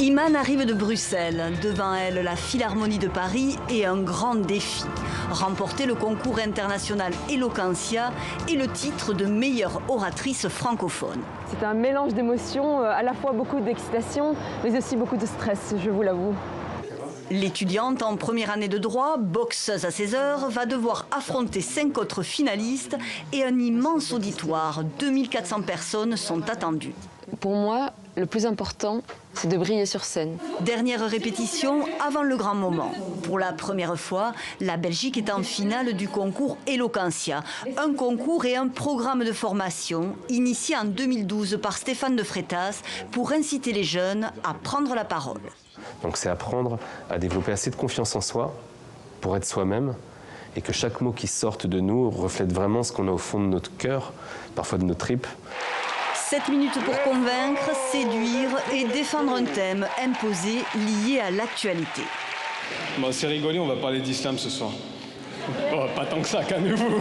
Iman arrive de Bruxelles. Devant elle, la Philharmonie de Paris et un grand défi. Remporter le concours international Eloquentia et le titre de meilleure oratrice francophone. C'est un mélange d'émotions, à la fois beaucoup d'excitation, mais aussi beaucoup de stress, je vous l'avoue. L'étudiante en première année de droit, boxeuse à 16 heures, va devoir affronter 5 autres finalistes et un immense auditoire. 2400 personnes sont attendues. Pour moi, le plus important, c'est de briller sur scène. Dernière répétition avant le grand moment. Pour la première fois, la Belgique est en finale du concours Eloquentia. Un concours et un programme de formation initié en 2012 par Stéphane de Freitas pour inciter les jeunes à prendre la parole. Donc c'est apprendre à développer assez de confiance en soi pour être soi-même et que chaque mot qui sorte de nous reflète vraiment ce qu'on a au fond de notre cœur, parfois de nos tripes. 7 minutes pour convaincre, séduire et défendre un thème imposé lié à l'actualité. Bon, c'est rigolé, on va parler d'islam ce soir. Oh, pas tant que ça, calmez-vous.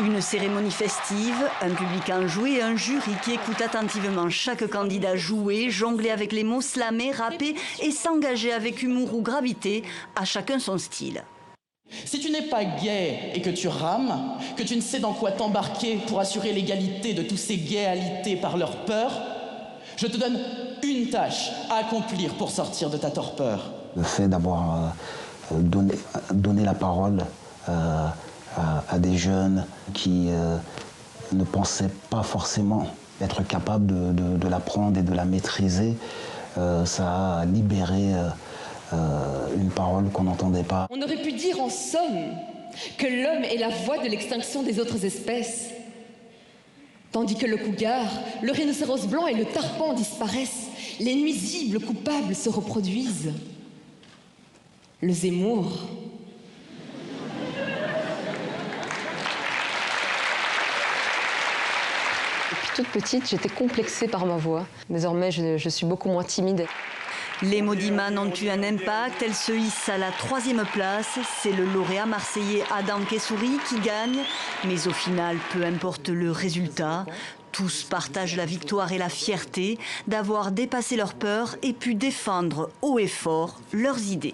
Une cérémonie festive, un public enjoué et un jury qui écoute attentivement chaque candidat jouer, jongler avec les mots, slammer, rapper et s'engager avec humour ou gravité, à chacun son style. Si tu n'es pas gay et que tu rames, que tu ne sais dans quoi t'embarquer pour assurer l'égalité de tous ces gays-alités par leur peur, je te donne une tâche à accomplir pour sortir de ta torpeur. Le fait d'avoir donné la parole à des jeunes qui ne pensaient pas forcément être capables de l'apprendre et de la maîtriser, ça a libéré une parole qu'on n'entendait pas. On aurait pu dire en somme que l'homme est la voie de l'extinction des autres espèces, tandis que le cougar, le rhinocéros blanc et le tarpan disparaissent, les nuisibles coupables se reproduisent. Le Zemmour. Depuis toute petite, j'étais complexée par ma voix. Désormais, je suis beaucoup moins timide. Les mots d'Iman ont eu un impact, elle se hisse à la 3e place. C'est le lauréat marseillais Adam Kessouri qui gagne. Mais au final, peu importe le résultat, tous partagent la victoire et la fierté d'avoir dépassé leur peur et pu défendre haut et fort leurs idées.